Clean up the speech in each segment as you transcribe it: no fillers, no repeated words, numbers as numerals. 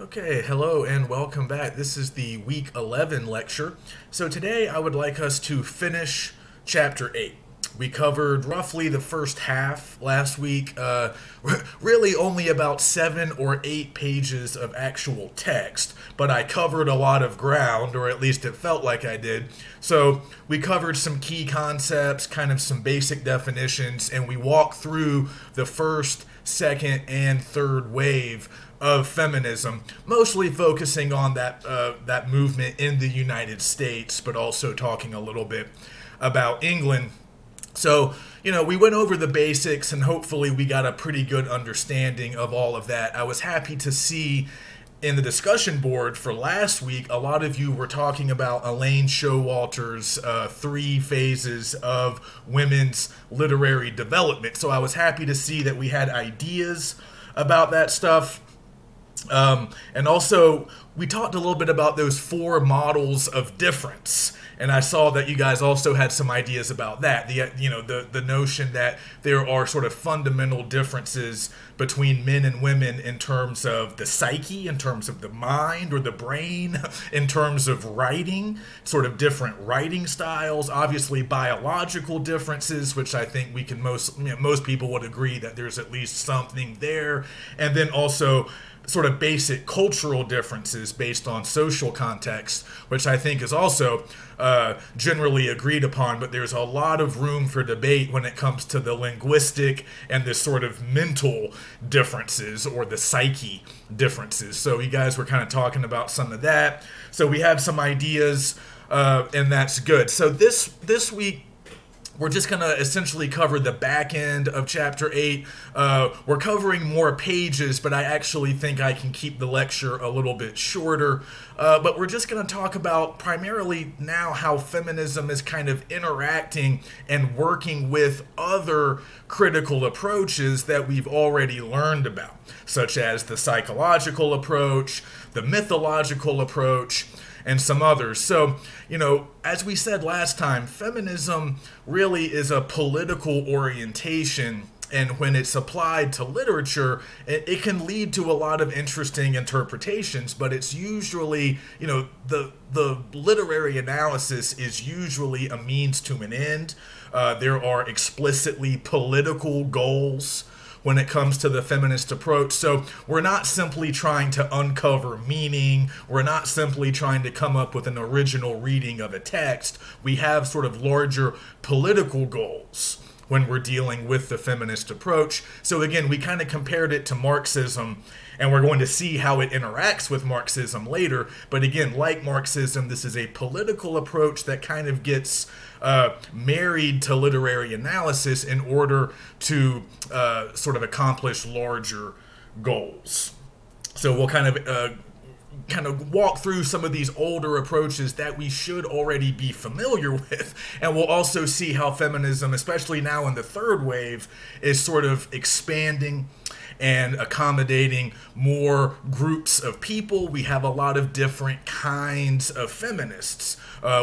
Okay, hello and welcome back. This is the week 11 lecture. So today I would like us to finish chapter 8. We covered roughly the first half last week, really only about 7 or 8 pages of actual text, but I covered a lot of ground, or at least it felt like I did. So we covered some key concepts, kind of some basic definitions, and we walked through the first, second, and third wave of feminism, mostly focusing on that movement in the United States, but also talking a little bit about England. So, we went over the basics and hopefully we got a pretty good understanding of all of that. I was happy to see in the discussion board for last week, a lot of you were talking about Elaine Showalter's 3 phases of women's literary development. So I was happy to see that we had ideas about that stuff. And also, we talked a little bit about those 4 models of difference. And I saw that you guys also had some ideas about that. The notion that there are sort of fundamental differences between men and women in terms of the psyche, in terms of the mind or the brain, in terms of writing, sort of different writing styles, obviously biological differences, which I think we can most people would agree that there's at least something there. And then also sort of basic cultural differences based on social context, which I think is also generally agreed upon, but there's a lot of room for debate when it comes to the linguistic and the sort of mental differences or the psyche differences. So you guys were kind of talking about some of that. So we have some ideas, and that's good. So this week, we're just going to essentially cover the back end of Chapter 8. We're covering more pages, but I actually think I can keep the lecture a little bit shorter. But we're just going to talk about primarily now how feminism is kind of interacting and working with other critical approaches that we've already learned about, such as the psychological approach, the mythological approach, and some others. So, as we said last time, feminism really is a political orientation, and when it's applied to literature, it can lead to a lot of interesting interpretations, but it's usually, the literary analysis is usually a means to an end. There are explicitly political goals when it comes to the feminist approach. So we're not simply trying to uncover meaning. We're not simply trying to come up with an original reading of a text. We have sort of larger political goals when we're dealing with the feminist approach. So again, we kind of compared it to Marxism, and we're going to see how it interacts with Marxism later. But again, like Marxism, this is a political approach that kind of gets married to literary analysis in order to sort of accomplish larger goals. So we'll kind of walk through some of these older approaches that we should already be familiar with, and we'll also see how feminism, especially now in the third wave, is sort of expanding and accommodating more groups of people. We have a lot of different kinds of feminists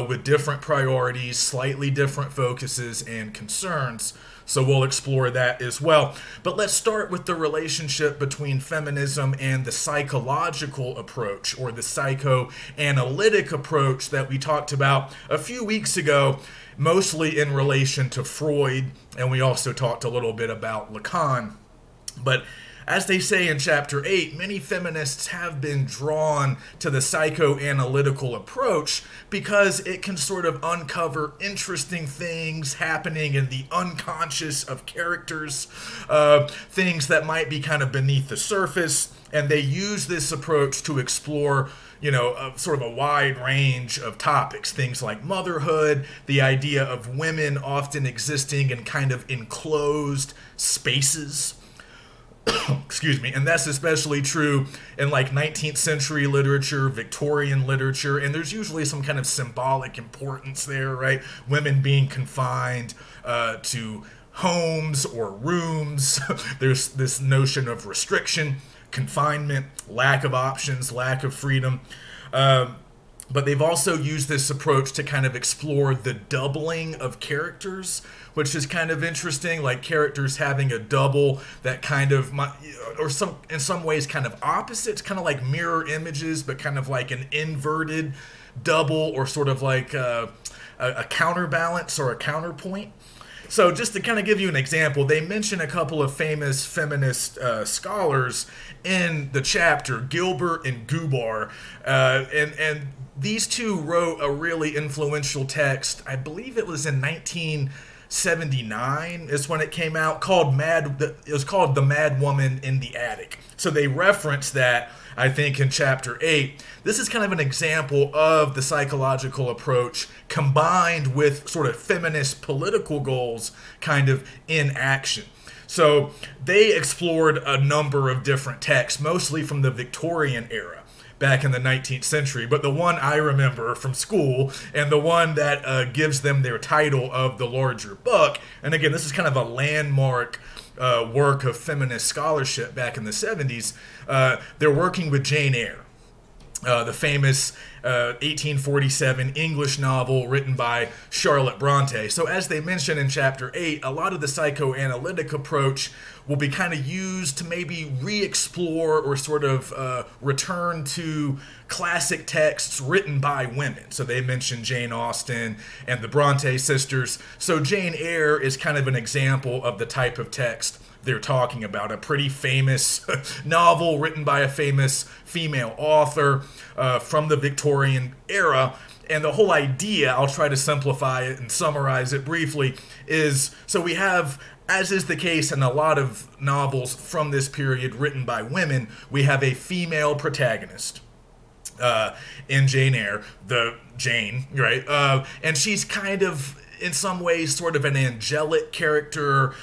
with different priorities, slightly different focuses and concerns. So we'll explore that as well. But let's start with the relationship between feminism and the psychological approach, or the psychoanalytic approach that we talked about a few weeks ago, mostly in relation to Freud, and we also talked a little bit about Lacan. But as they say in Chapter 8, many feminists have been drawn to the psychoanalytical approach because it can sort of uncover interesting things happening in the unconscious of characters, things that might be kind of beneath the surface, and they use this approach to explore sort of a wide range of topics, things like motherhood, the idea of women often existing in kind of enclosed spaces. Excuse me, and that's especially true in like 19th century literature, Victorian literature, and there's usually some kind of symbolic importance there, right? Women being confined to homes or rooms. There's this notion of restriction, confinement, lack of options, lack of freedom. But they've also used this approach to kind of explore the doubling of characters, which is kind of interesting, like characters having a double that kind of, or in some ways kind of opposites, kind of like mirror images, but kind of like an inverted double, or sort of like a counterbalance or a counterpoint. So just to kind of give you an example, they mention a couple of famous feminist scholars in the chapter, Gilbert and Gubar, and these two wrote a really influential text. I believe it was in 1979 is when it came out, called it was called The Mad Woman in the Attic. So they reference that, I think, in chapter 8. This is kind of an example of the psychological approach combined with sort of feminist political goals kind of in action. So they explored a number of different texts, mostly from the Victorian era, back in the 19th century. But the one I remember from school, and the one that gives them their title of the larger book, and again, this is kind of a landmark work of feminist scholarship back in the 70s, they're working with Jane Eyre, the famous 1847 English novel written by Charlotte Bronte. So as they mention in chapter 8, a lot of the psychoanalytic approach will be kind of used to maybe re-explore or sort of return to classic texts written by women. So they mention Jane Austen and the Bronte sisters. So Jane Eyre is kind of an example of the type of text they're talking about, a pretty famous novel written by a famous female author from the Victorian era. And the whole idea, I'll try to simplify it and summarize it briefly, is so we have, as is the case in a lot of novels from this period written by women, we have a female protagonist in Jane Eyre, the Jane, right? And she's kind of, in some ways, sort of an angelic character,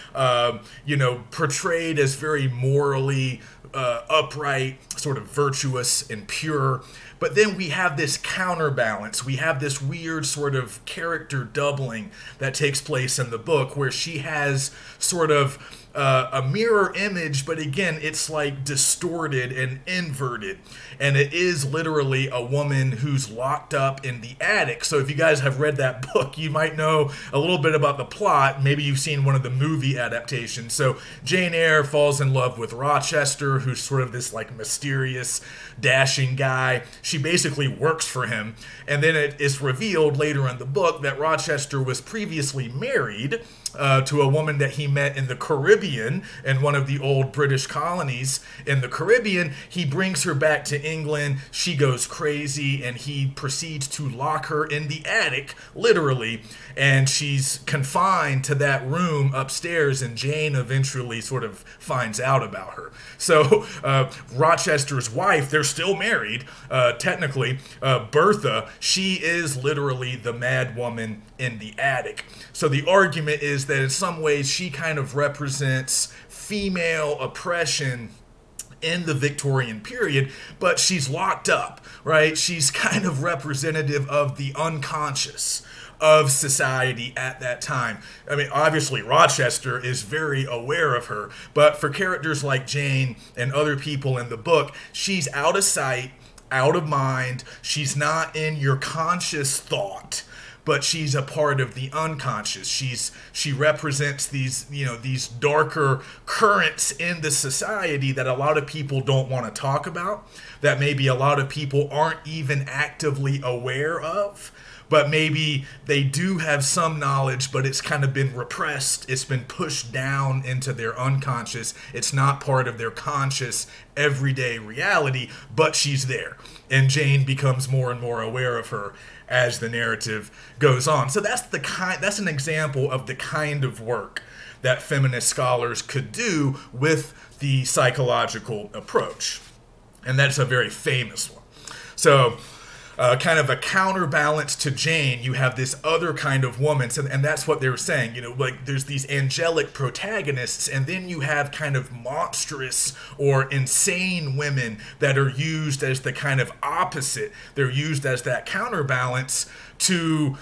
portrayed as very morally upright, sort of virtuous and pure. But then we have this counterbalance. We have this weird sort of character doubling that takes place in the book, where she has sort of a mirror image, but again, it's like distorted and inverted. And it is literally a woman who's locked up in the attic. So if you guys have read that book, you might know a little bit about the plot. Maybe you've seen one of the movie adaptations. So Jane Eyre falls in love with Rochester, who's sort of this like mysterious, dashing guy. She basically works for him. And then it is revealed later in the book that Rochester was previously married to a woman that he met in the Caribbean, in one of the old British colonies in the Caribbean. He brings her back to England. She goes crazy, and he proceeds to lock her in the attic, literally, and she's confined to that room upstairs, and Jane eventually sort of finds out about her. So Rochester's wife, they're still married, technically, Bertha, she is literally the mad woman in the attic. So the argument is that in some ways she kind of represents female oppression in the Victorian period, but she's locked up, right? She's kind of representative of the unconscious of society at that time. I mean, obviously Rochester is very aware of her, but for characters like Jane and other people in the book, she's out of sight, out of mind. She's not in your conscious thought, but she's a part of the unconscious. She represents these, these darker currents in the society that a lot of people don't want to talk about, that maybe a lot of people aren't even actively aware of, but maybe they do have some knowledge, but it's kind of been repressed. It's been pushed down into their unconscious. It's not part of their conscious everyday reality, but she's there. And Jane becomes more and more aware of her as the narrative goes on. So that's an example of the kind of work that feminist scholars could do with the psychological approach. And that's a very famous one. So kind of a counterbalance to Jane, you have this other kind of woman, and that's what they were saying, like there's these angelic protagonists, and then you have kind of monstrous or insane women that are used as the kind of opposite. They're used as that counterbalance to,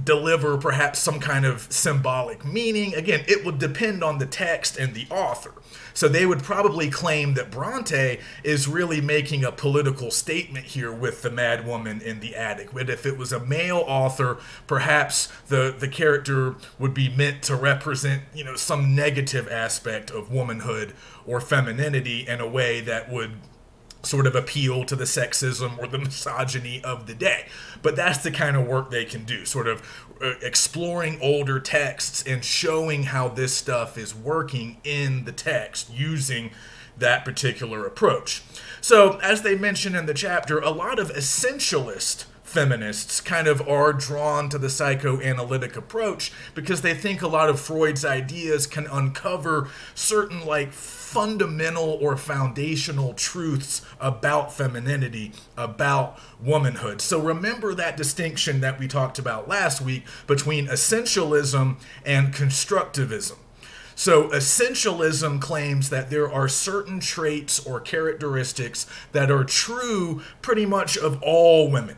deliver perhaps some kind of symbolic meaning. Again, it would depend on the text and the author. So they would probably claim that Bronte is really making a political statement here with the mad woman in the attic. But if it was a male author, perhaps the character would be meant to represent, some negative aspect of womanhood or femininity in a way that would sort of appeal to the sexism or the misogyny of the day. But that's the kind of work they can do, sort of exploring older texts and showing how this stuff is working in the text using that particular approach. So, as they mention in the chapter, a lot of essentialist feminists kind of are drawn to the psychoanalytic approach because they think a lot of Freud's ideas can uncover certain fundamental or foundational truths about femininity, about womanhood. So remember that distinction that we talked about last week between essentialism and constructivism. So essentialism claims that there are certain traits or characteristics that are true pretty much of all women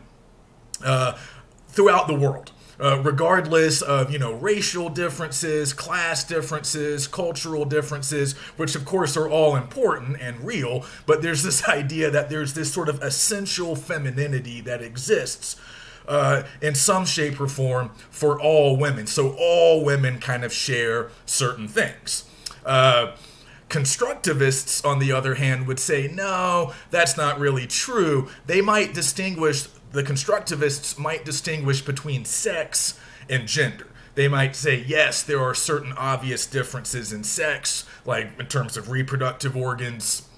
throughout the world. Regardless of, racial differences, class differences, cultural differences, which of course are all important and real, but there's this idea that there's this sort of essential femininity that exists in some shape or form for all women. So all women kind of share certain things. Constructivists, on the other hand, would say, no, that's not really true. The constructivists might distinguish between sex and gender. They might say, yes, there are certain obvious differences in sex, like in terms of reproductive organs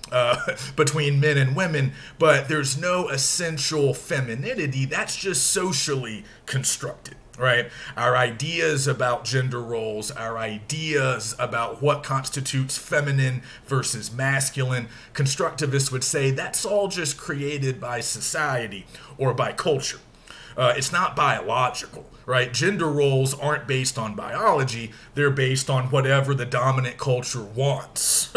between men and women, but there's no essential femininity. That's just socially constructed. Right? Our ideas about gender roles, our ideas about what constitutes feminine versus masculine, constructivists would say that's all just created by society or by culture. It's not biological, right? Gender roles aren't based on biology. They're based on whatever the dominant culture wants,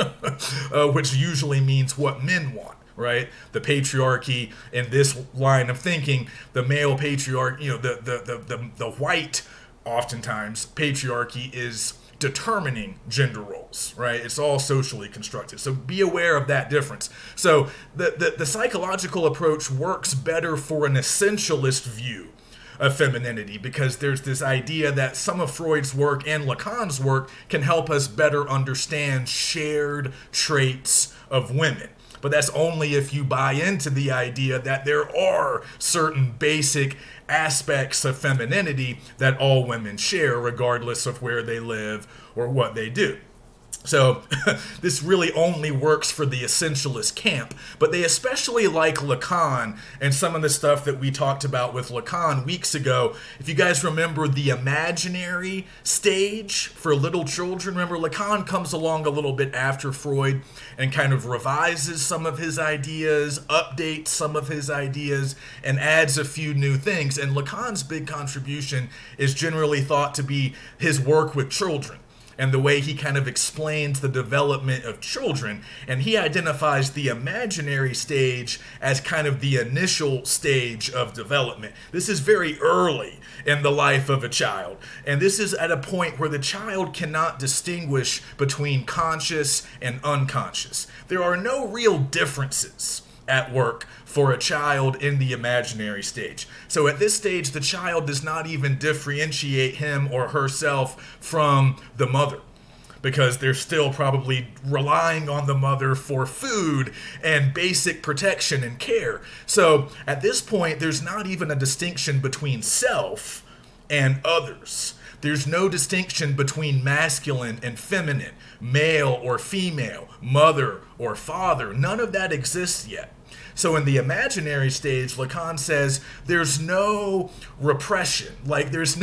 which usually means what men want. Right, the patriarchy in this line of thinking, the male patriarch, the white, oftentimes patriarchy is determining gender roles. Right, it's all socially constructed. So be aware of that difference. So the psychological approach works better for an essentialist view of femininity because there's this idea that some of Freud's work and Lacan's work can help us better understand shared traits of women. But that's only if you buy into the idea that there are certain basic aspects of femininity that all women share, regardless of where they live or what they do. So this really only works for the essentialist camp, but they especially like Lacan and some of the stuff that we talked about with Lacan weeks ago. If you guys remember the imaginary stage for little children, remember Lacan comes along a little bit after Freud and kind of revises some of his ideas, updates some of his ideas, and adds a few new things. And Lacan's big contribution is generally thought to be his work with children and the way he kind of explains the development of children. And he identifies the imaginary stage as kind of the initial stage of development. This is very early in the life of a child. And this is at a point where the child cannot distinguish between conscious and unconscious. There are no real differences at work for a child in the imaginary stage. So at this stage, the child does not even differentiate him or herself from the mother, because they're still probably relying on the mother for food and basic protection and care. So at this point, there's not even a distinction between self and others. There's no distinction between masculine and feminine, male or female, mother or father. None of that exists yet. So in the imaginary stage, Lacan says there's no repression. There's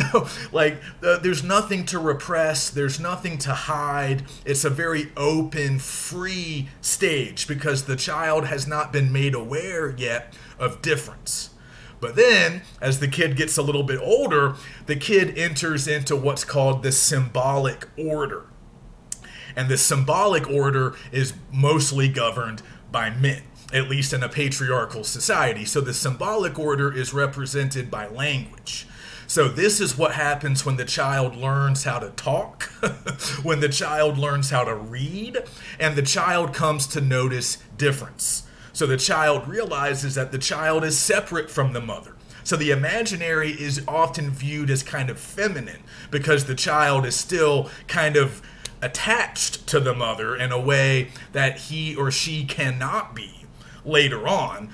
nothing to repress. There's nothing to hide. It's a very open, free stage because the child has not been made aware yet of difference. But then, as the kid gets a little bit older, the kid enters into what's called the symbolic order. And the symbolic order is mostly governed by men, at least in a patriarchal society. So the symbolic order is represented by language. So this is what happens when the child learns how to talk, when the child learns how to read, and the child comes to notice difference. So the child realizes that the child is separate from the mother. So the imaginary is often viewed as kind of feminine because the child is still kind of attached to the mother in a way that he or she cannot be later on,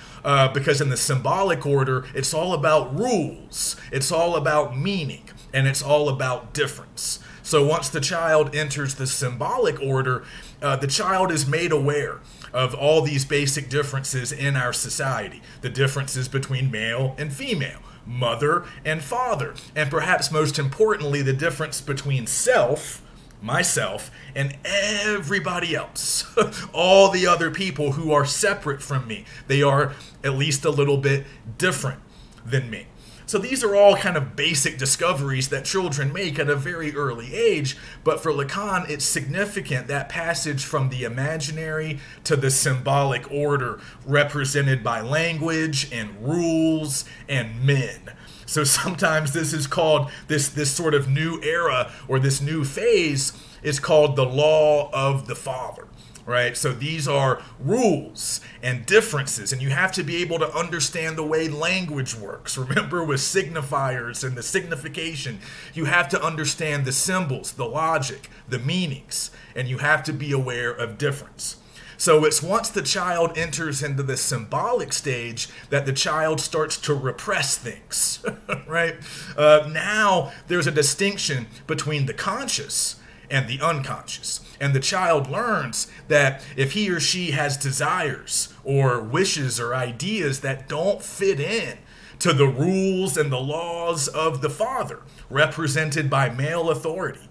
because in the symbolic order, it's all about rules, it's all about meaning, and it's all about difference. So once the child enters the symbolic order, the child is made aware of all these basic differences in our society, the differences between male and female, mother and father, and perhaps most importantly, the difference between self, myself, and everybody else, all the other people who are separate from me. They are at least a little bit different than me. So these are all kind of basic discoveries that children make at a very early age, but for Lacan, it's significant that passage from the imaginary to the symbolic order represented by language and rules and men. So sometimes this is called, this sort of new era or this new phase is called the law of the father. Right? So these are rules and differences, and you have to be able to understand the way language works. Remember, with signifiers and the signification, you have to understand the symbols, the logic, the meanings, and you have to be aware of difference. So it's once the child enters into the symbolic stage that the child starts to repress things, right? Now there's a distinction between the conscious and the unconscious. And the child learns that if he or she has desires or wishes or ideas that don't fit in to the rules and the laws of the father, represented by male authority,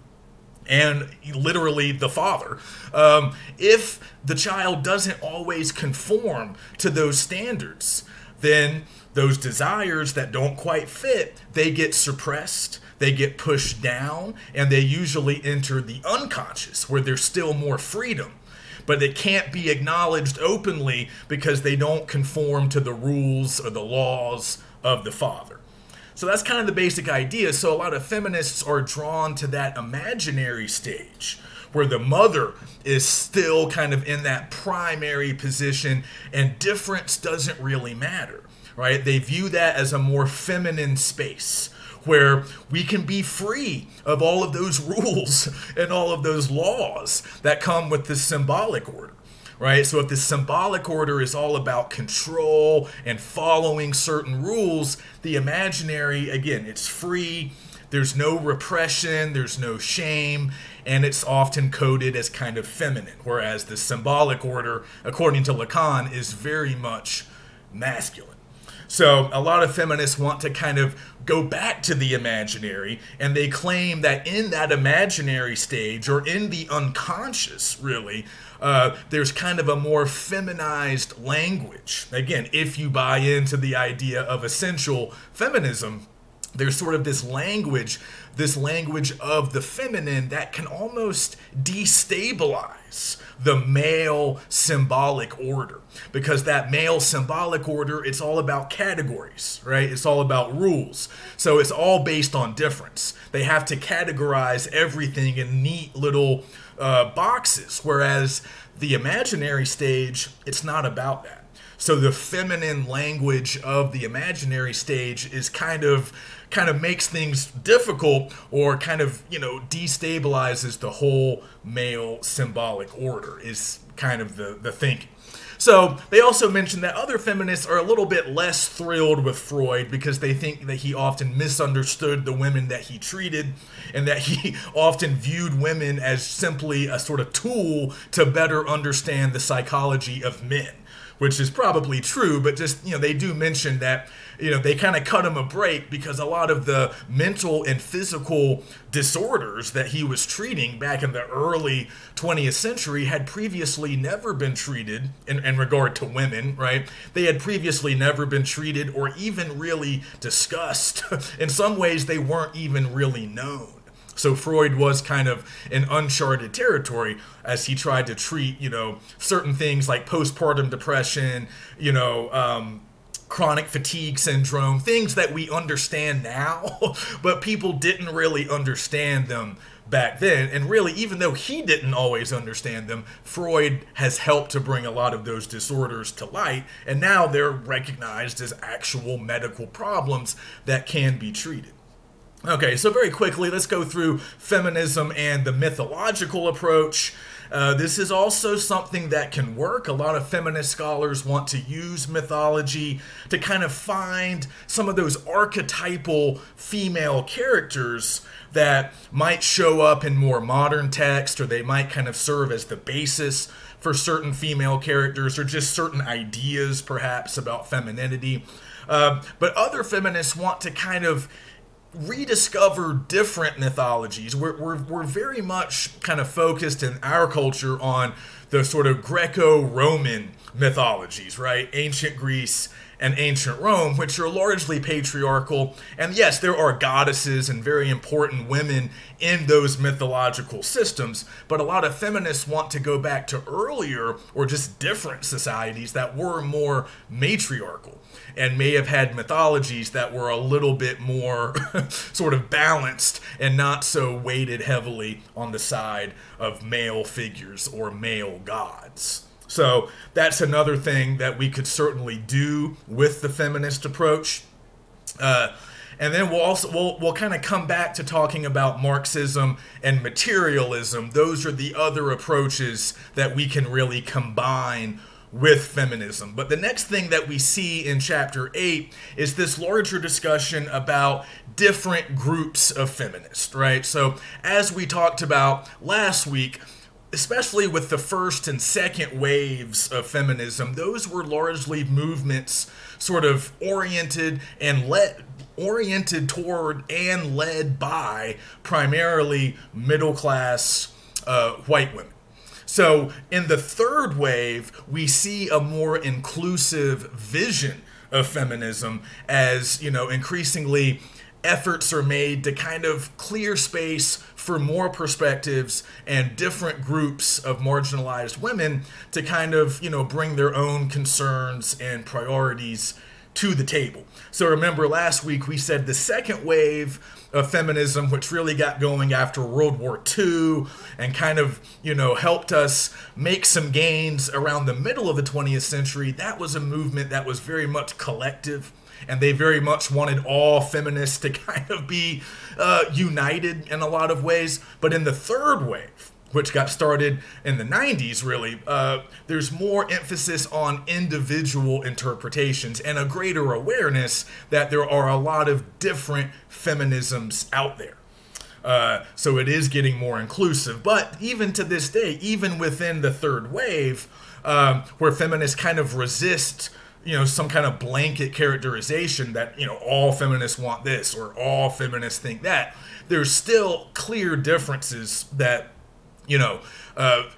and literally the father, if the child doesn't always conform to those standards, then those desires that don't quite fit, they get suppressed, they get pushed down, and they usually enter the unconscious where there's still more freedom. But it can't be acknowledged openly because they don't conform to the rules or the laws of the father. So that's kind of the basic idea. So a lot of feminists are drawn to that imaginary stage where the mother is still kind of in that primary position and difference doesn't really matter, right? They view that as a more feminine space where we can be free of all of those rules and all of those laws that come with the symbolic order, right? So if the symbolic order is all about control and following certain rules, the imaginary, again, it's free, there's no repression, there's no shame, and it's often coded as kind of feminine, whereas the symbolic order, according to Lacan, is very much masculine. So a lot of feminists want to kind of go back to the imaginary, and they claim that in that imaginary stage, or in the unconscious, really, there's kind of a more feminized language. Again, if you buy into the idea of essential feminism, there's sort of this language of the feminine that can almost destabilize the male symbolic order, because that male symbolic order, it's all about categories, right? It's all about rules. So it's all based on difference. They have to categorize everything in neat little boxes, whereas the imaginary stage, it's not about that. So the feminine language of the imaginary stage is kind of makes things difficult, or kind of, destabilizes the whole male symbolic order, is kind of the thinking. So they also mentioned that other feminists are a little bit less thrilled with Freud because they think that he often misunderstood the women that he treated, and that he often viewed women as simply a sort of tool to better understand the psychology of men, which is probably true, but just, they do mention that, they kind of cut him a break because a lot of the mental and physical disorders that he was treating back in the early 20th century had previously never been treated in regard to women, right? They had previously never been treated or even really discussed. In some ways, they weren't even really known. So Freud was kind of in uncharted territory as he tried to treat, certain things like postpartum depression, chronic fatigue syndrome, things that we understand now, but people didn't really understand them back then. And really, even though he didn't always understand them, Freud has helped to bring a lot of those disorders to light, and now they're recognized as actual medical problems that can be treated. Okay, so very quickly, let's go through feminism and the mythological approach. This is also something that can work. A lot of feminist scholars want to use mythology to kind of find some of those archetypal female characters that might show up in more modern text, or they might kind of serve as the basis for certain female characters, or just certain ideas perhaps about femininity. But other feminists want to kind of rediscover different mythologies. We're very much kind of focused in our culture on the sort of Greco-Roman mythologies, right? Ancient Greece and ancient Rome, which are largely patriarchal. And yes, there are goddesses and very important women in those mythological systems, but a lot of feminists want to go back to earlier or just different societies that were more matriarchal and may have had mythologies that were a little bit more sort of balanced and not so weighted heavily on the side of male figures or male gods. So that's another thing that we could certainly do with the feminist approach. And then we'll kind of come back to talking about Marxism and materialism. Those are the other approaches that we can really combine with feminism. But the next thing that we see in chapter 8 is this larger discussion about different groups of feminists, right? So as we talked about last week, especially with the first and second waves of feminism, those were largely movements sort of oriented toward and led by primarily middle-class white women. So in the third wave, we see a more inclusive vision of feminism as, you know, increasingly efforts are made to kind of clear space for more perspectives and different groups of marginalized women to kind of, you know, bring their own concerns and priorities to the table. So remember last week we said the second wave of feminism, which really got going after World War II and kind of, you know, helped us make some gains around the middle of the 20th century, that was a movement that was very much collective. And they very much wanted all feminists to kind of be united in a lot of ways. But in the third wave, which got started in the 90s, really, there's more emphasis on individual interpretations and a greater awareness that there are a lot of different feminisms out there. So it is getting more inclusive. But even to this day, even within the third wave, where feminists kind of resist, you know, some kind of blanket characterization that, you know, all feminists want this or all feminists think that, there's still clear differences that, you know,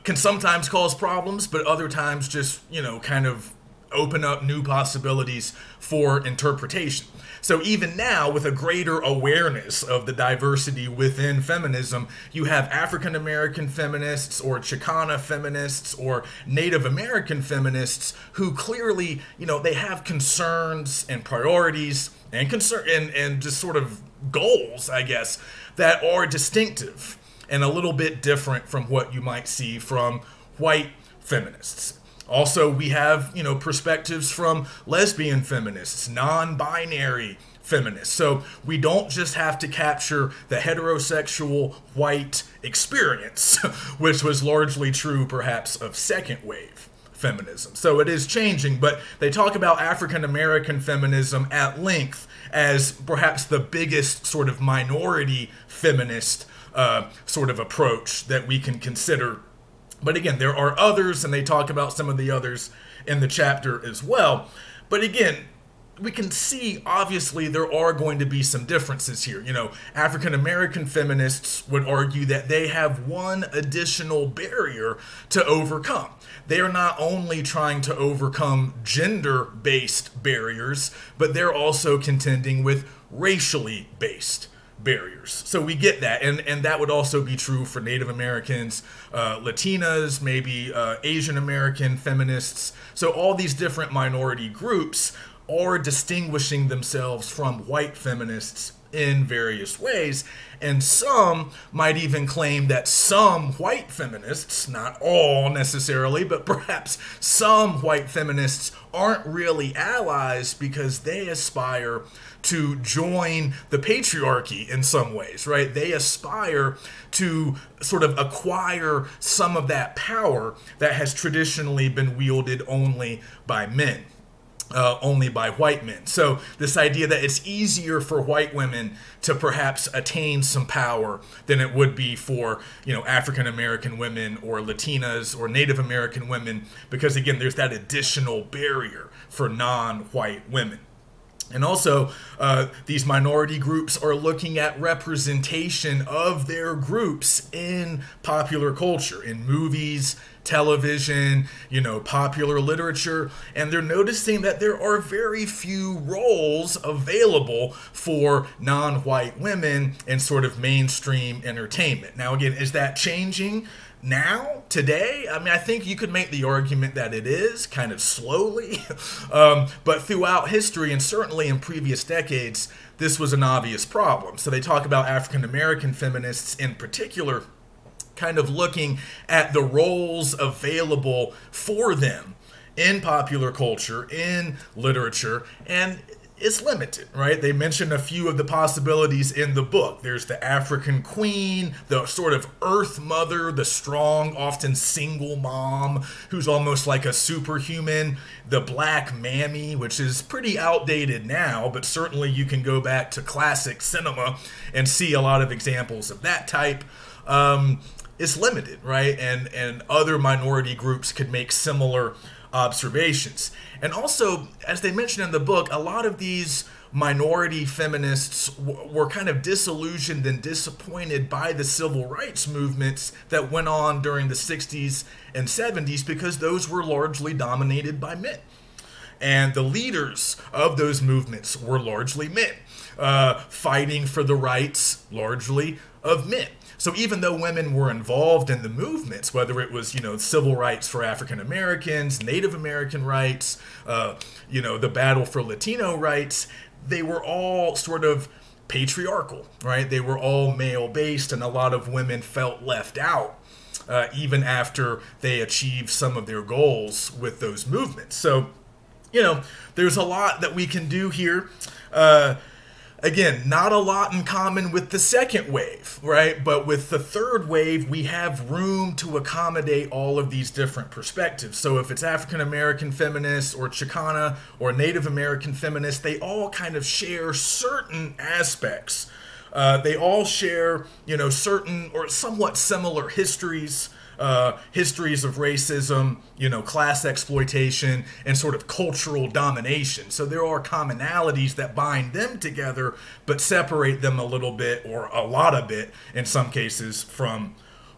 can sometimes cause problems, but other times just, you know, kind of open up new possibilities for interpretation. So even now, with a greater awareness of the diversity within feminism, you have African American feminists or Chicana feminists or Native American feminists who clearly, you know, they have concerns and priorities and and just sort of goals, I guess, that are distinctive and a little bit different from what you might see from white feminists. Also, we have, you know, perspectives from lesbian feminists, non-binary feminists. So we don't just have to capture the heterosexual white experience, which was largely true perhaps of second wave feminism. So it is changing, but they talk about African American feminism at length as perhaps the biggest sort of minority feminist sort of approach that we can consider. But again, there are others, and they talk about some of the others in the chapter as well. But again, we can see, obviously, there are going to be some differences here. You know, African American feminists would argue that they have one additional barrier to overcome. They are not only trying to overcome gender-based barriers, but they're also contending with racially based barriers. So we get that, and that would also be true for Native Americans, Latinas, maybe Asian American feminists. So all these different minority groups are distinguishing themselves from white feminists in various ways. And some might even claim that some white feminists, not all necessarily, but perhaps some white feminists aren't really allies because they aspire to join the patriarchy in some ways, right? They aspire to sort of acquire some of that power that has traditionally been wielded only by men. Only by white men. So this idea that it's easier for white women to perhaps attain some power than it would be for, African American women or Latinas or Native American women, because again, there's that additional barrier for non-white women. And also, these minority groups are looking at representation of their groups in popular culture, in movies, television, popular literature, and they're noticing that there are very few roles available for non-white women in sort of mainstream entertainment. Now, again, is that changing? Now, today, I think you could make the argument that it is, kind of slowly, but throughout history and certainly in previous decades, this was an obvious problem. So they talk about African American feminists in particular, kind of looking at the roles available for them in popular culture, in literature, and it's limited, right? They mention a few of the possibilities in the book. There's the African queen, the sort of earth mother, the strong, often single mom, who's almost like a superhuman, the black mammy, which is pretty outdated now, but certainly you can go back to classic cinema and see a lot of examples of that type. It's limited, right? And other minority groups could make similar observations. And also, as they mention in the book, a lot of these minority feminists were kind of disillusioned and disappointed by the civil rights movements that went on during the 60s and 70s because those were largely dominated by men. And the leaders of those movements were largely men, fighting for the rights largely of men. So even though women were involved in the movements, whether it was, civil rights for African Americans, Native American rights, the battle for Latino rights, they were all sort of patriarchal, right? They were all male-based, and a lot of women felt left out, even after they achieved some of their goals with those movements. So, there's a lot that we can do here. Again, not a lot in common with the second wave, right? But with the third wave, we have room to accommodate all of these different perspectives. So if it's African American feminists or Chicana or Native American feminists, they all kind of share certain aspects. They all share, certain or somewhat similar histories, histories of racism, class exploitation, and sort of cultural domination. So there are commonalities that bind them together, but separate them a little bit, or a lot of it, in some cases, from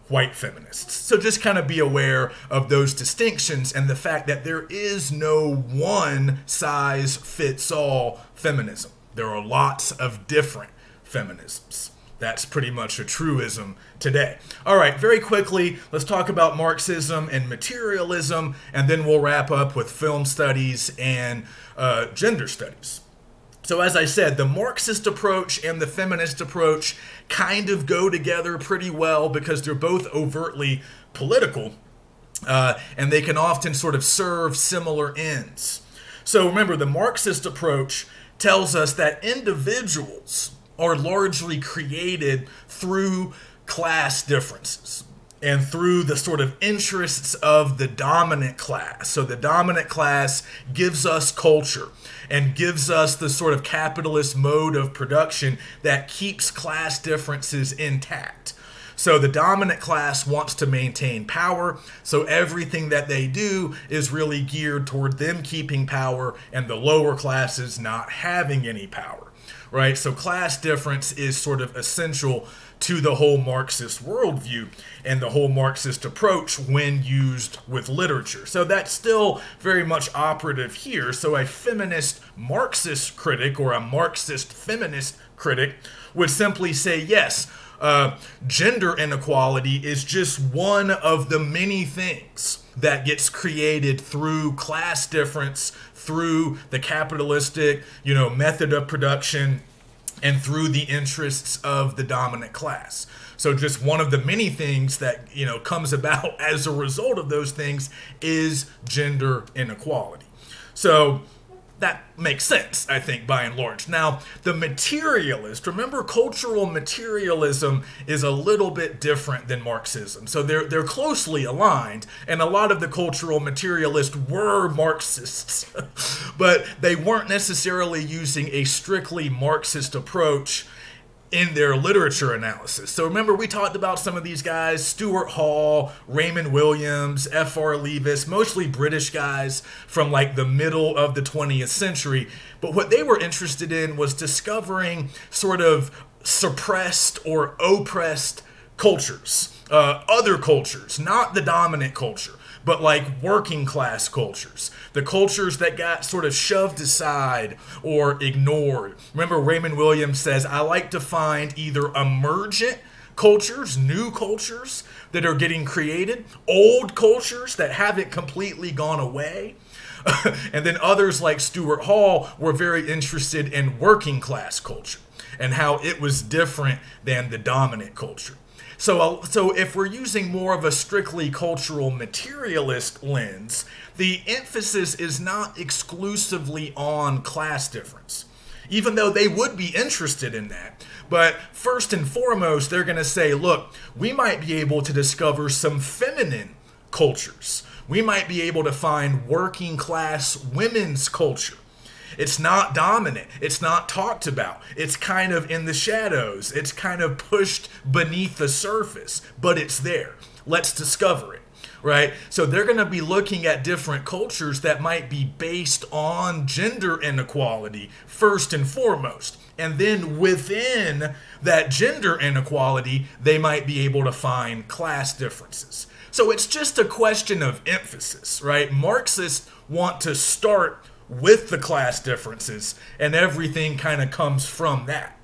white feminists. So just kind of be aware of those distinctions and the fact that there is no one-size-fits-all feminism. There are lots of different feminisms. That's pretty much a truism today. All right, very quickly, let's talk about Marxism and materialism, and then we'll wrap up with film studies and gender studies. So as I said, the Marxist approach and the feminist approach kind of go together pretty well because they're both overtly political, and they can often sort of serve similar ends. So remember, the Marxist approach tells us that individuals are largely created through class differences and through the sort of interests of the dominant class. So the dominant class gives us culture and gives us the sort of capitalist mode of production that keeps class differences intact. So the dominant class wants to maintain power, so everything that they do is really geared toward them keeping power and the lower classes not having any power. Right? So class difference is sort of essential to the whole Marxist worldview and the whole Marxist approach when used with literature. So that's still very much operative here. So a feminist Marxist critic or a Marxist feminist critic would simply say, yes, gender inequality is just one of the many things that gets created through class difference, through the capitalistic, method of production, and through the interests of the dominant class. So just one of the many things that, comes about as a result of those things is gender inequality. So that makes sense, I think, by and large. Now, the materialist, remember, cultural materialism is a little bit different than Marxism. So they're closely aligned, and a lot of the cultural materialists were Marxists, but they weren't necessarily using a strictly Marxist approach in their literature analysis. So remember, we talked about some of these guys: Stuart Hall, Raymond Williams, F.R. Leavis, mostly British guys from like the middle of the 20th century. But what they were interested in was discovering sort of suppressed or oppressed cultures, other cultures, not the dominant culture, but like working class cultures, the cultures that got sort of shoved aside or ignored. Remember, Raymond Williams says, I like to find either emergent cultures, new cultures that are getting created, old cultures that haven't completely gone away. And then others like Stuart Hall were very interested in working class culture and how it was different than the dominant culture. So if we're using more of a strictly cultural materialist lens, the emphasis is not exclusively on class difference, even though they would be interested in that. But first and foremost, they're going to say, look, we might be able to discover some feminine cultures. We might be able to find working class women's culture. It's not dominant. It's not talked about. It's kind of in the shadows. It's kind of pushed beneath the surface, but it's there. Let's discover it, right? So they're going to be looking at different cultures that might be based on gender inequality first and foremost. And then within that gender inequality, they might be able to find class differences. So it's just a question of emphasis, right? Marxists want to start with the class differences, and everything kind of comes from that.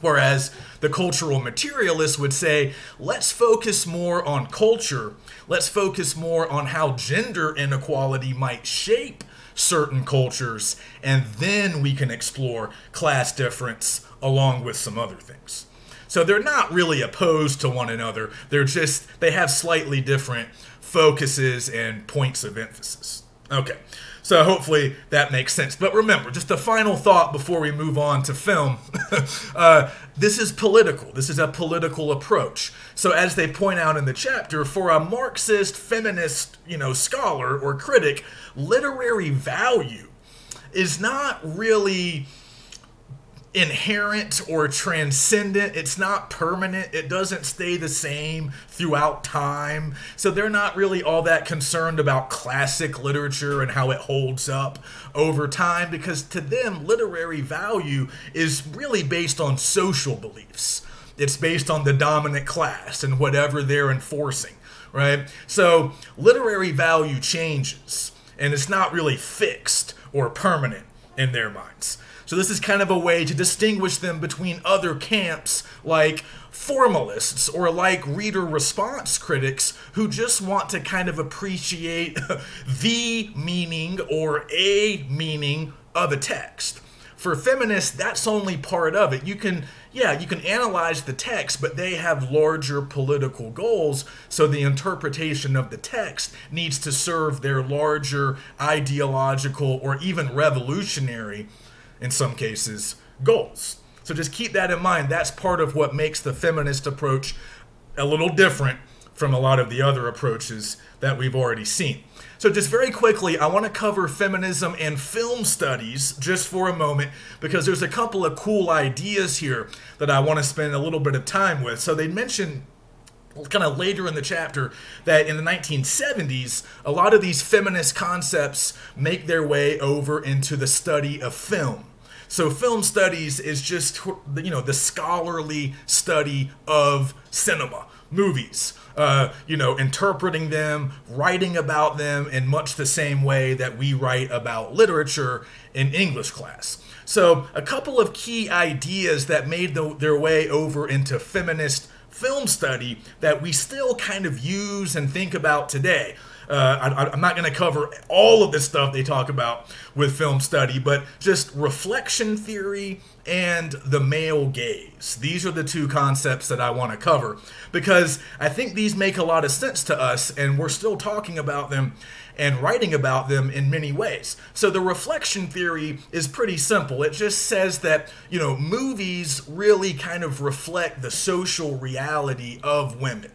Whereas the cultural materialists would say, let's focus more on culture, let's focus more on how gender inequality might shape certain cultures, and then we can explore class difference along with some other things. So they're not really opposed to one another, they have slightly different focuses and points of emphasis. Okay. So hopefully that makes sense. But remember, just a final thought before we move on to film. This is political. This is a political approach. So as they point out in the chapter, for a Marxist, feminist, scholar or critic, literary value is not really inherent or transcendent. It's not permanent. It doesn't stay the same throughout time. So they're not really all that concerned about classic literature and how it holds up over time, because to them, literary value is really based on social beliefs. It's based on the dominant class and whatever they're enforcing, right? So literary value changes, and it's not really fixed or permanent in their minds. So this is kind of a way to distinguish them between other camps like formalists or like reader response critics who just want to kind of appreciate the meaning or a meaning of a text. For feminists, that's only part of it. You can analyze the text, but they have larger political goals, so the interpretation of the text needs to serve their larger ideological or even revolutionary, in some cases, goals. So just keep that in mind. That's part of what makes the feminist approach a little different from a lot of the other approaches that we've already seen. So just very quickly, I want to cover feminism and film studies just for a moment, because there's a couple of cool ideas here that I want to spend a little bit of time with. So they mention kind of later in the chapter that in the 1970s, a lot of these feminist concepts make their way over into the study of film. So film studies is just, the scholarly study of cinema, movies, interpreting them, writing about them in much the same way that we write about literature in English class. So a couple of key ideas that made their way over into feminist film study that we still kind of use and think about today. I'm not going to cover all of the stuff they talk about with film study, but just reflection theory and the male gaze. These are the two concepts that I want to cover because I think these make a lot of sense to us, and we're still talking about them and writing about them in many ways. So the reflection theory is pretty simple. It just says that, movies really kind of reflect the social reality of women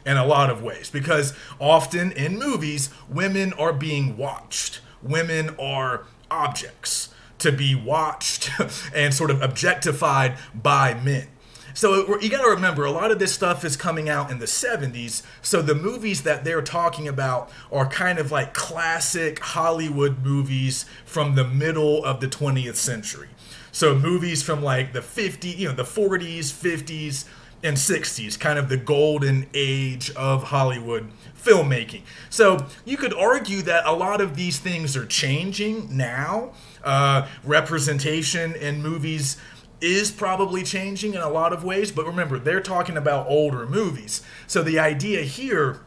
in a lot of ways, because often in movies, women are being watched. Women are objects to be watched and sort of objectified by men. So you got to remember, a lot of this stuff is coming out in the 70s, so the movies that they're talking about are kind of like classic Hollywood movies from the middle of the 20th century. So movies from like the 40s, 50s, and 60s, kind of the golden age of Hollywood filmmaking. So you could argue that a lot of these things are changing now. Representation in movies is probably changing in a lot of ways, but remember, they're talking about older movies. So the idea here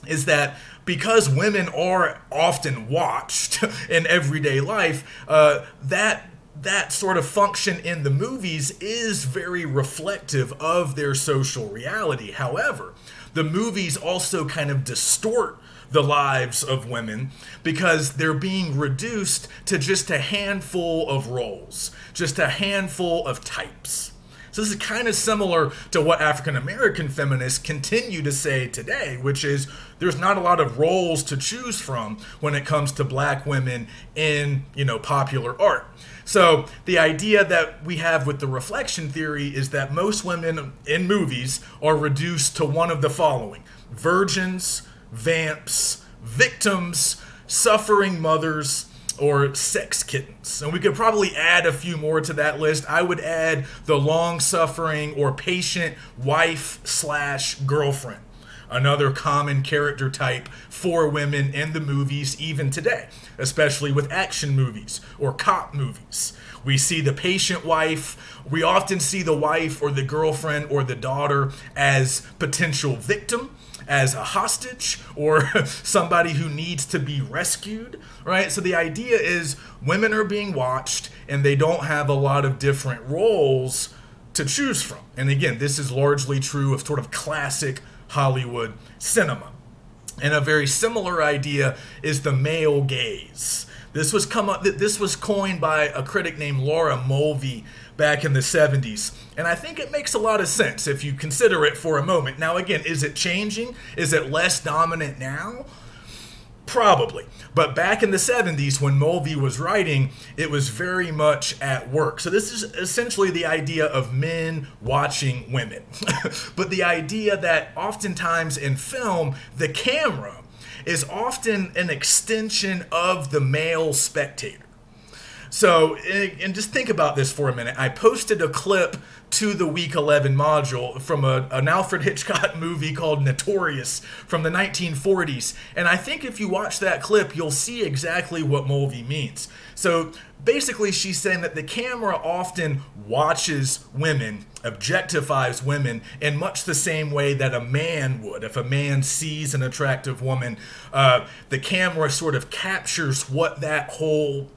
is that because women are often watched in everyday life, that sort of function in the movies is very reflective of their social reality. However, the movies also kind of distort the lives of women because they're being reduced to just a handful of roles, just a handful of types. So this is kind of similar to what African American feminists continue to say today, which is there's not a lot of roles to choose from when it comes to black women in, popular art. So the idea that we have with the reflection theory is that most women in movies are reduced to one of the following: virgins, vamps, victims, suffering mothers, or sex kittens. And we could probably add a few more to that list. I would add the long-suffering or patient wife/girlfriend, another common character type for women in the movies even today, especially with action movies or cop movies. We see the patient wife. We often see the wife or the girlfriend or the daughter as potential victim, as a hostage, or somebody who needs to be rescued, right? So the idea is women are being watched and they don't have a lot of different roles to choose from. And again, this is largely true of sort of classic Hollywood cinema. And a very similar idea is the male gaze. This was coined by a critic named Laura Mulvey back in the 70s. And I think it makes a lot of sense if you consider it for a moment. Now, again, is it changing? Is it less dominant now? Probably. But back in the 70s when Mulvey was writing, it was very much at work. So this is essentially the idea of men watching women. But the idea that oftentimes in film, the camera is often an extension of the male spectator. So, and just think about this for a minute. I posted a clip to the Week 11 module from an Alfred Hitchcock movie called Notorious from the 1940s. And I think if you watch that clip, you'll see exactly what Mulvey means. So basically, she's saying that the camera often watches women, objectifies women in much the same way that a man would. If a man sees an attractive woman, the camera sort of captures what that whole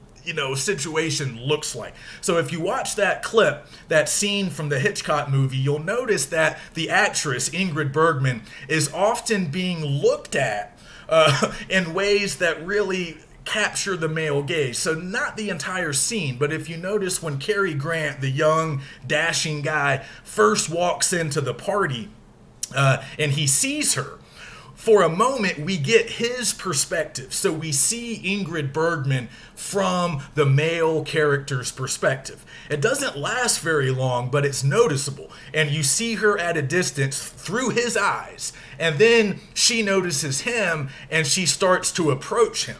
situation looks like. So if you watch that clip, that scene from the Hitchcock movie, you'll notice that the actress, Ingrid Bergman, is often being looked at in ways that really capture the male gaze. So not the entire scene, but if you notice when Cary Grant, the young, dashing guy, first walks into the party and he sees her, for a moment, we get his perspective. So we see Ingrid Bergman from the male character's perspective. It doesn't last very long, but it's noticeable. And you see her at a distance through his eyes. And then she notices him and she starts to approach him.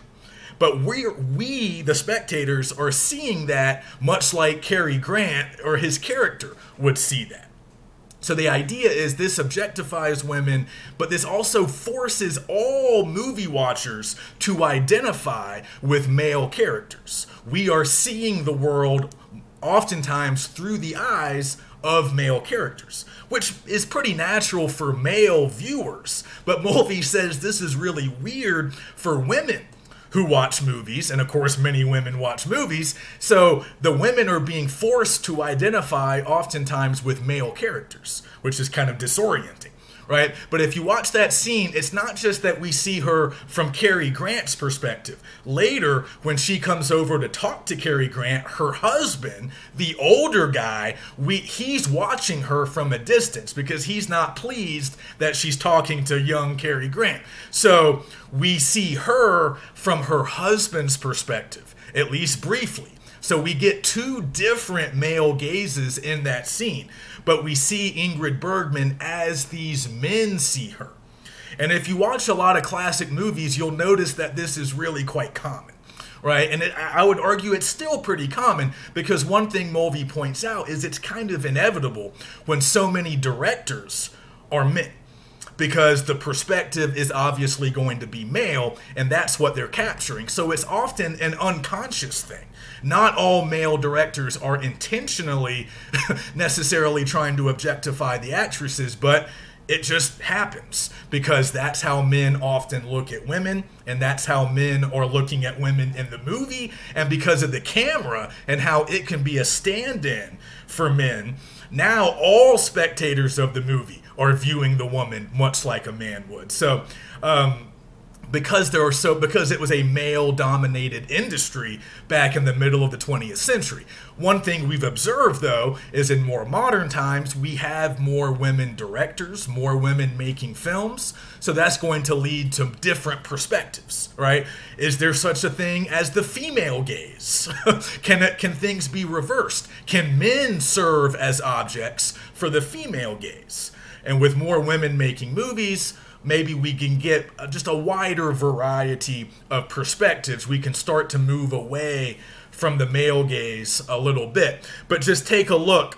But we, the spectators, are seeing that much like Cary Grant or his character would see that. So the idea is this objectifies women, but this also forces all movie watchers to identify with male characters. We are seeing the world oftentimes through the eyes of male characters, which is pretty natural for male viewers. But Mulvey says this is really weird for women who watch movies, and of course many women watch movies, so the women are being forced to identify oftentimes with male characters, which is kind of disorienting, right? But if you watch that scene, it's not just that we see her from Cary Grant's perspective. Later, when she comes over to talk to Cary Grant, her husband, the older guy, he's watching her from a distance because he's not pleased that she's talking to young Cary Grant. So we see her from her husband's perspective, at least briefly. So we get two different male gazes in that scene, but we see Ingrid Bergman as these men see her. And if you watch a lot of classic movies, you'll notice that this is really quite common, right? And I would argue it's still pretty common, because one thing Mulvey points out is it's kind of inevitable when so many directors are men, because the perspective is obviously going to be male, and that's what they're capturing. So it's often an unconscious thing. Not all male directors are intentionally necessarily trying to objectify the actresses, but it just happens because that's how men often look at women, and that's how men are looking at women in the movie. And because of the camera and how it can be a stand-in for men, now all spectators of the movie are viewing the woman much like a man would. So because it was a male-dominated industry back in the middle of the 20th century. One thing we've observed, though, is in more modern times, we have more women directors, more women making films, so that's going to lead to different perspectives, right? Is there such a thing as the female gaze? Can things be reversed? Can men serve as objects for the female gaze? And with more women making movies, maybe we can get just a wider variety of perspectives. We can start to move away from the male gaze a little bit. But just take a look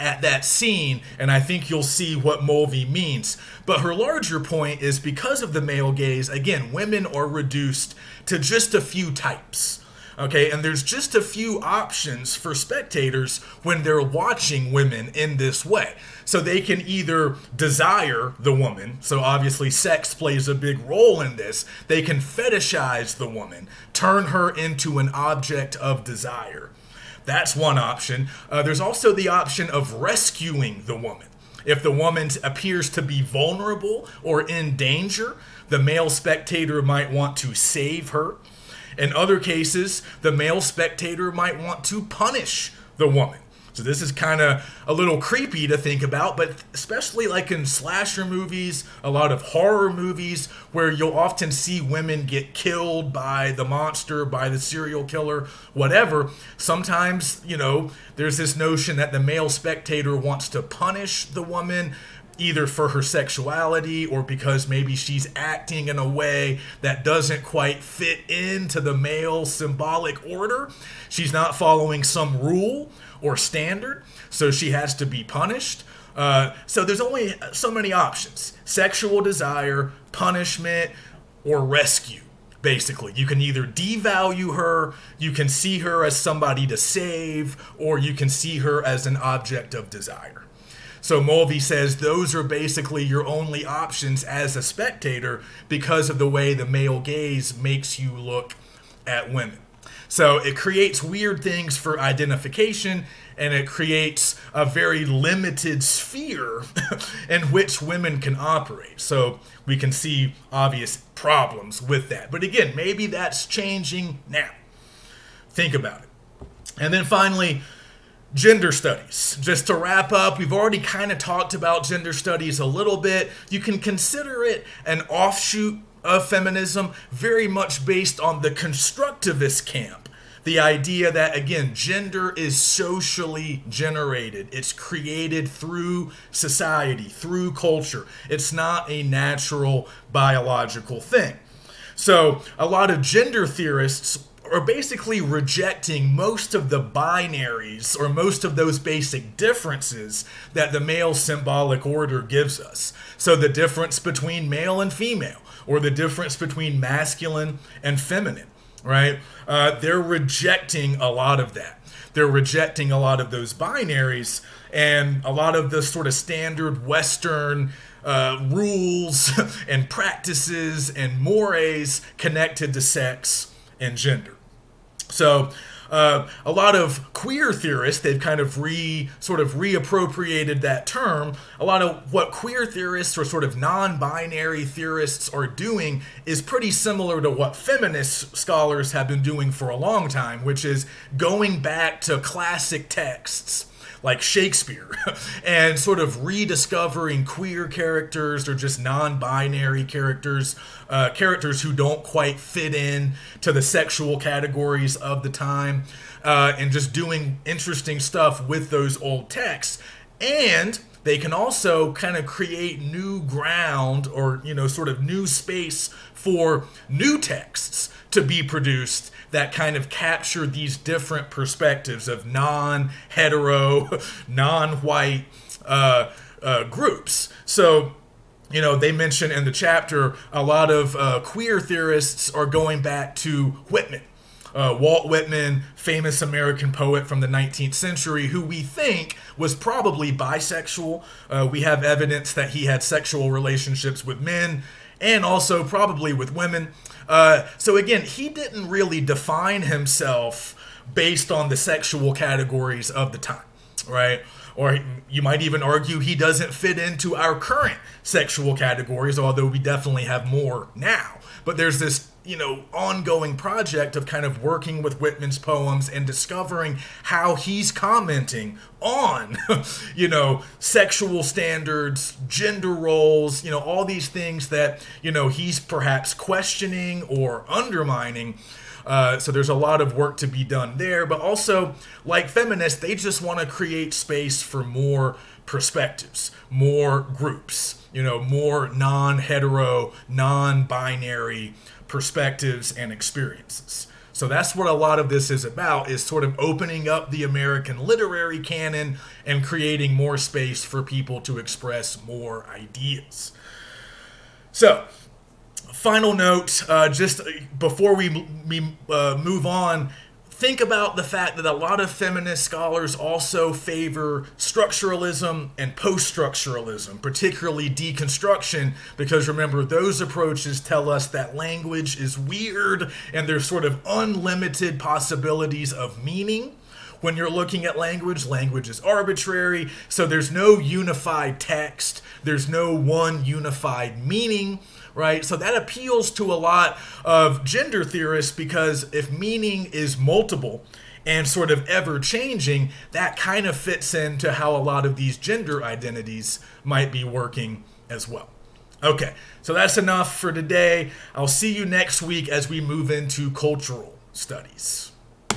at that scene, and I think you'll see what Mulvey means. But her larger point is, because of the male gaze, again, women are reduced to just a few types. Okay, and there's just a few options for spectators when they're watching women in this way. So they can either desire the woman, so obviously sex plays a big role in this. They can fetishize the woman, turn her into an object of desire. That's one option. There's also the option of rescuing the woman. If the woman appears to be vulnerable or in danger, the male spectator might want to save her. In other cases, the male spectator might want to punish the woman. So this is kind of a little creepy to think about, but especially like in slasher movies, a lot of horror movies, where you'll often see women get killed by the monster, by the serial killer, whatever. Sometimes, there's this notion that the male spectator wants to punish the woman, either for her sexuality or because maybe she's acting in a way that doesn't quite fit into the male symbolic order. She's not following some rule or standard, so she has to be punished. So there's only so many options: sexual desire, punishment, or rescue. Basically, you can either devalue her, you can see her as somebody to save, or you can see her as an object of desire. So Mulvey says those are basically your only options as a spectator because of the way the male gaze makes you look at women. So it creates weird things for identification, and it creates a very limited sphere in which women can operate. So we can see obvious problems with that. But again, maybe that's changing now. Think about it. And then finally, gender studies. Just to wrap up, we've already kind of talked about gender studies a little bit. You can consider it an offshoot of feminism, very much based on the constructivist camp. The idea that, again, gender is socially generated. It's created through society, through culture. It's not a natural biological thing. So a lot of gender theorists are basically rejecting most of the binaries or most of those basic differences that the male symbolic order gives us. So the difference between male and female, or the difference between masculine and feminine, right? They're rejecting a lot of that. they're rejecting a lot of those binaries and a lot of the sort of standard Western rules and practices and mores connected to sex and gender. So a lot of queer theorists, they've kind of reappropriated that term. A lot of what queer theorists or sort of non-binary theorists are doing is pretty similar to what feminist scholars have been doing for a long time, which is going back to classic texts like Shakespeare and sort of rediscovering queer characters or just non-binary characters, characters who don't quite fit in to the sexual categories of the time, and just doing interesting stuff with those old texts. And they can also kind of create new ground or, sort of new space for new texts to be produced that kind of capture these different perspectives of non-hetero, non-white groups. So, they mention in the chapter a lot of queer theorists are going back to Whitman. Walt Whitman, famous American poet from the 19th century, who we think was probably bisexual. We have evidence that he had sexual relationships with men and also probably with women. So again, he didn't really define himself based on the sexual categories of the time, right? Or you might even argue he doesn't fit into our current sexual categories, although we definitely have more now. But there's this, ongoing project of kind of working with Whitman's poems and discovering how he's commenting on, sexual standards, gender roles, all these things that, he's perhaps questioning or undermining. So there's a lot of work to be done there. But also, like feminists, they just want to create space for more perspectives, more groups, more non-hetero, non-binary perspectives and experiences. So that's what a lot of this is about, is sort of opening up the American literary canon and creating more space for people to express more ideas. So, final note, just before we move on, think about the fact that a lot of feminist scholars also favor structuralism and post-structuralism, particularly deconstruction, because remember, those approaches tell us that language is weird and there's sort of unlimited possibilities of meaning. When you're looking at language, language is arbitrary, so there's no unified text, there's no one unified meaning, right? So that appeals to a lot of gender theorists, because if meaning is multiple and sort of ever-changing, that kind of fits into how a lot of these gender identities might be working as well. Okay, so that's enough for today. I'll see you next week as we move into cultural studies.